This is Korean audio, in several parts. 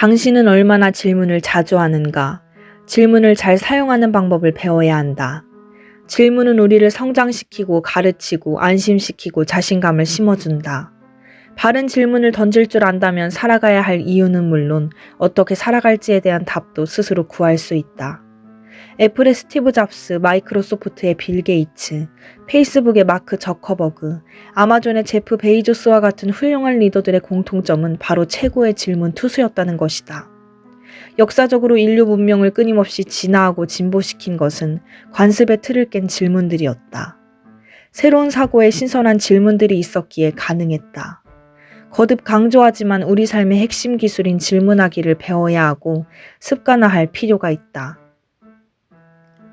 당신은 얼마나 질문을 자주 하는가? 질문을 잘 사용하는 방법을 배워야 한다. 질문은 우리를 성장시키고 가르치고 안심시키고 자신감을 심어준다. 바른 질문을 던질 줄 안다면 살아가야 할 이유는 물론 어떻게 살아갈지에 대한 답도 스스로 구할 수 있다. 애플의 스티브 잡스, 마이크로소프트의 빌 게이츠, 페이스북의 마크 저커버그, 아마존의 제프 베이조스와 같은 훌륭한 리더들의 공통점은 바로 최고의 질문 투수였다는 것이다. 역사적으로 인류 문명을 끊임없이 진화하고 진보시킨 것은 관습의 틀을 깬 질문들이었다. 새로운 사고에 신선한 질문들이 있었기에 가능했다. 거듭 강조하지만 우리 삶의 핵심 기술인 질문하기를 배워야 하고 습관화할 필요가 있다.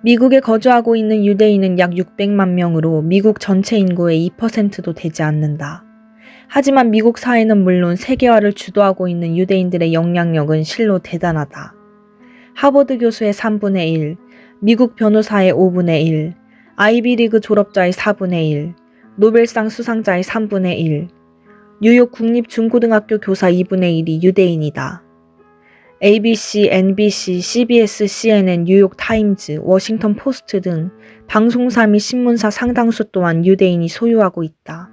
미국에 거주하고 있는 유대인은 약 600만 명으로 미국 전체 인구의 2%도 되지 않는다. 하지만 미국 사회는 물론 세계화를 주도하고 있는 유대인들의 영향력은 실로 대단하다. 하버드 교수의 3분의 1, 미국 변호사의 5분의 1, 아이비리그 졸업자의 4분의 1, 노벨상 수상자의 3분의 1, 뉴욕 국립중고등학교 교사 2분의 1이 유대인이다. ABC, NBC, CBS, CNN, 뉴욕 타임즈, 워싱턴 포스트 등 방송사 및 신문사 상당수 또한 유대인이 소유하고 있다.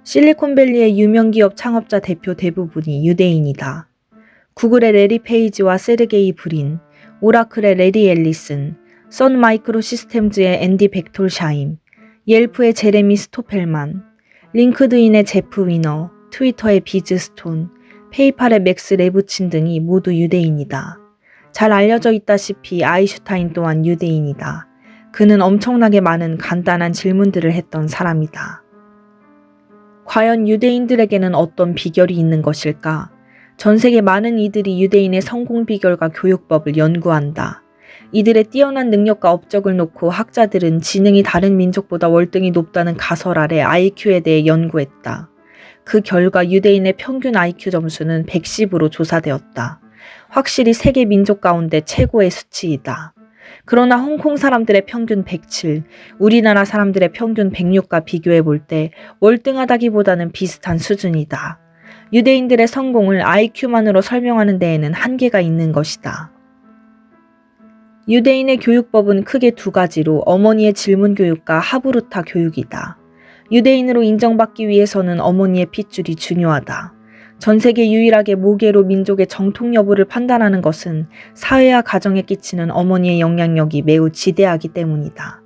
실리콘밸리의 유명 기업 창업자 대표 대부분이 유대인이다. 구글의 레리 페이지와 세르게이 브린, 오라클의 레리 앨리슨, 선 마이크로 시스템즈의 앤디 백톨샤임, 옐프의 제레미 스토펠만, 링크드인의 제프 위너, 트위터의 비즈 스톤, 페이팔의 맥스 레부친 등이 모두 유대인이다. 잘 알려져 있다시피 아인슈타인 또한 유대인이다. 그는 엄청나게 많은 간단한 질문들을 했던 사람이다. 과연 유대인들에게는 어떤 비결이 있는 것일까? 전 세계 많은 이들이 유대인의 성공 비결과 교육법을 연구한다. 이들의 뛰어난 능력과 업적을 놓고 학자들은 지능이 다른 민족보다 월등히 높다는 가설 아래 IQ에 대해 연구했다. 그 결과 유대인의 평균 IQ 점수는 110으로 조사되었다. 확실히 세계 민족 가운데 최고의 수치이다. 그러나 홍콩 사람들의 평균 107, 우리나라 사람들의 평균 106과 비교해 볼 때 월등하다기보다는 비슷한 수준이다. 유대인들의 성공을 IQ만으로 설명하는 데에는 한계가 있는 것이다. 유대인의 교육법은 크게 두 가지로 어머니의 질문 교육과 하브루타 교육이다. 유대인으로 인정받기 위해서는 어머니의 핏줄이 중요하다. 전 세계 유일하게 모계로 민족의 정통 여부를 판단하는 것은 사회와 가정에 끼치는 어머니의 영향력이 매우 지대하기 때문이다.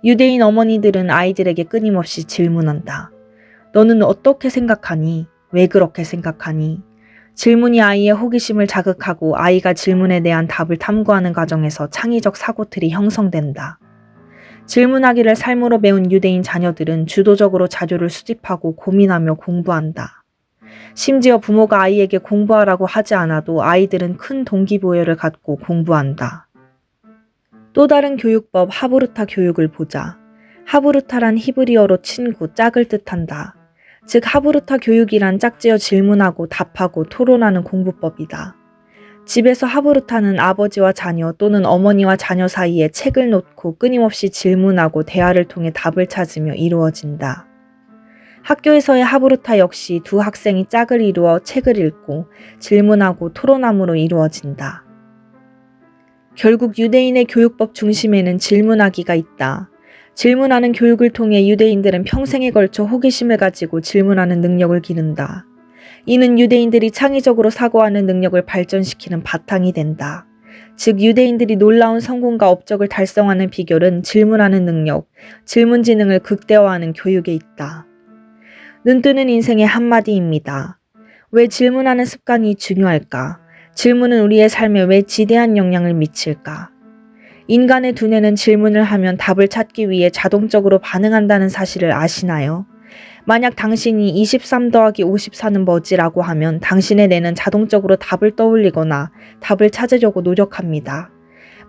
유대인 어머니들은 아이들에게 끊임없이 질문한다. 너는 어떻게 생각하니? 왜 그렇게 생각하니? 질문이 아이의 호기심을 자극하고 아이가 질문에 대한 답을 탐구하는 과정에서 창의적 사고틀이 형성된다. 질문하기를 삶으로 배운 유대인 자녀들은 주도적으로 자료를 수집하고 고민하며 공부한다. 심지어 부모가 아이에게 공부하라고 하지 않아도 아이들은 큰 동기부여를 갖고 공부한다. 또 다른 교육법 하브루타 교육을 보자. 하브루타란 히브리어로 친구, 짝을 뜻한다. 즉 하브루타 교육이란 짝지어 질문하고 답하고 토론하는 공부법이다. 집에서 하브루타는 아버지와 자녀 또는 어머니와 자녀 사이에 책을 놓고 끊임없이 질문하고 대화를 통해 답을 찾으며 이루어진다. 학교에서의 하브루타 역시 두 학생이 짝을 이루어 책을 읽고 질문하고 토론함으로 이루어진다. 결국 유대인의 교육법 중심에는 질문하기가 있다. 질문하는 교육을 통해 유대인들은 평생에 걸쳐 호기심을 가지고 질문하는 능력을 기른다. 이는 유대인들이 창의적으로 사고하는 능력을 발전시키는 바탕이 된다. 즉 유대인들이 놀라운 성공과 업적을 달성하는 비결은 질문하는 능력, 질문 지능을 극대화하는 교육에 있다. 눈뜨는 인생의 한마디입니다. 왜 질문하는 습관이 중요할까? 질문은 우리의 삶에 왜 지대한 영향을 미칠까? 인간의 두뇌는 질문을 하면 답을 찾기 위해 자동적으로 반응한다는 사실을 아시나요? 만약 당신이 23 더하기 54는 뭐지라고 하면 당신의 뇌는 자동적으로 답을 떠올리거나 답을 찾으려고 노력합니다.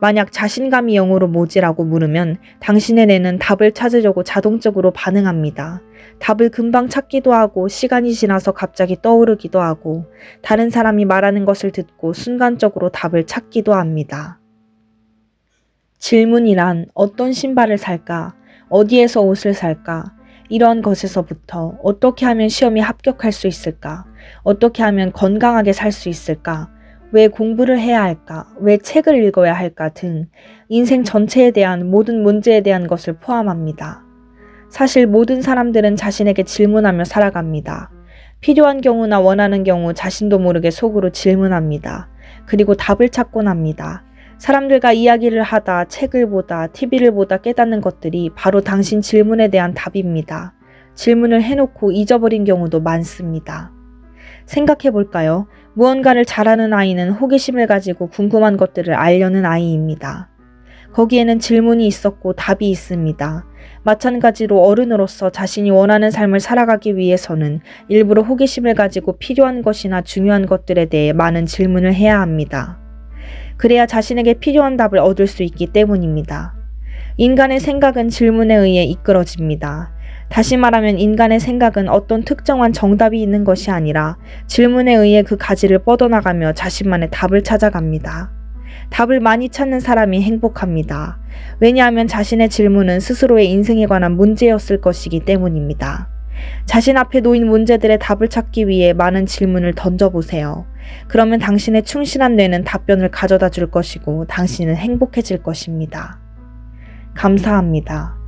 만약 자신감이 0으로 뭐지라고 물으면 당신의 뇌는 답을 찾으려고 자동적으로 반응합니다. 답을 금방 찾기도 하고 시간이 지나서 갑자기 떠오르기도 하고 다른 사람이 말하는 것을 듣고 순간적으로 답을 찾기도 합니다. 질문이란 어떤 신발을 살까? 어디에서 옷을 살까? 이런 것에서부터 어떻게 하면 시험에 합격할 수 있을까? 어떻게 하면 건강하게 살 수 있을까? 왜 공부를 해야 할까? 왜 책을 읽어야 할까? 등 인생 전체에 대한 모든 문제에 대한 것을 포함합니다. 사실 모든 사람들은 자신에게 질문하며 살아갑니다. 필요한 경우나 원하는 경우 자신도 모르게 속으로 질문합니다. 그리고 답을 찾곤 합니다. 사람들과 이야기를 하다, 책을 보다, TV를 보다 깨닫는 것들이 바로 당신 질문에 대한 답입니다. 질문을 해놓고 잊어버린 경우도 많습니다. 생각해 볼까요? 무언가를 잘하는 아이는 호기심을 가지고 궁금한 것들을 알려는 아이입니다. 거기에는 질문이 있었고 답이 있습니다. 마찬가지로 어른으로서 자신이 원하는 삶을 살아가기 위해서는 일부러 호기심을 가지고 필요한 것이나 중요한 것들에 대해 많은 질문을 해야 합니다. 그래야 자신에게 필요한 답을 얻을 수 있기 때문입니다. 인간의 생각은 질문에 의해 이끌어집니다. 다시 말하면 인간의 생각은 어떤 특정한 정답이 있는 것이 아니라 질문에 의해 그 가지를 뻗어나가며 자신만의 답을 찾아갑니다. 답을 많이 찾는 사람이 행복합니다. 왜냐하면 자신의 질문은 스스로의 인생에 관한 문제였을 것이기 때문입니다. 자신 앞에 놓인 문제들의 답을 찾기 위해 많은 질문을 던져보세요. 그러면 당신의 충실한 뇌는 답변을 가져다 줄 것이고 당신은 행복해질 것입니다. 감사합니다.